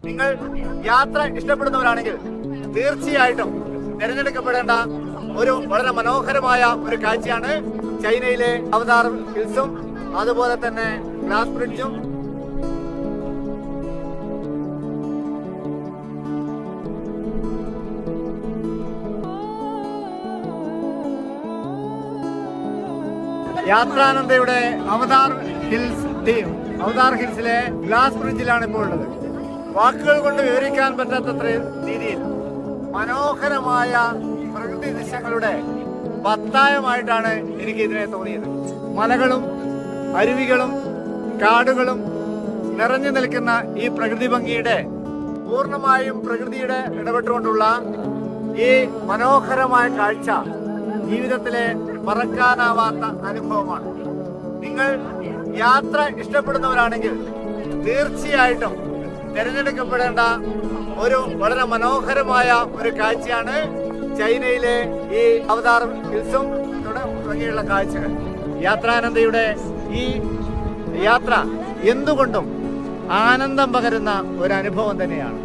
നിങ്ങൾ യാത്ര ഇഷ്ടപ്പെടുന്നവരാണെങ്കിൽ തീർച്ചയായിട്ടും തിരഞ്ഞെടുക്കപ്പെടേണ്ട ഒരു വളരെ മനോഹരമായ ഒരു കാഴ്ചയാണ് ചൈനയിലെ അവതാർ ഹിൽസും അതുപോലെ തന്നെ ഗ്ലാസ് ബ്രിഡ്ജും. യാത്രാനന്ദയുടെ അവതാർ ഹിൽസ് ടീം അവതാർ ഹിൽസിലെ ഗ്ലാസ് ബ്രിഡ്ജിലാണ് ഇപ്പോൾ ഉള്ളത്. വാക്കുകൾ കൊണ്ട് വിവരിക്കാൻ പറ്റാത്തത്ര രീതിയിൽ മനോഹരമായ പ്രകൃതി ദൃശ്യങ്ങളുടെ പത്തായമായിട്ടാണ് എനിക്ക് ഇതിനെ തോന്നിയത്. മലകളും അരുവികളും കാടുകളും നിറഞ്ഞു നിൽക്കുന്ന ഈ പ്രകൃതി ഭംഗിയുടെ പൂർണ്ണമായും പ്രകൃതിയുടെ ഇടപെട്ടുകൊണ്ടുള്ള ഈ മനോഹരമായ കാഴ്ച ജീവിതത്തിലെ മറക്കാനാവാത്ത അനുഭവമാണ്. നിങ്ങൾ യാത്ര ഇഷ്ടപ്പെടുന്നവരാണെങ്കിൽ തീർച്ചയായിട്ടും തിരഞ്ഞെടുക്കപ്പെടേണ്ട ഒരു വളരെ മനോഹരമായ ഒരു കാഴ്ചയാണ് ചൈനയിലെ ഈ അവതാർ ഹിൽസും തുടങ്ങിയുള്ള കാഴ്ചകൾ. യാത്രാനന്ദയുടെ ഈ യാത്ര എന്തുകൊണ്ടും ആനന്ദം പകരുന്ന ഒരു അനുഭവം തന്നെയാണ്.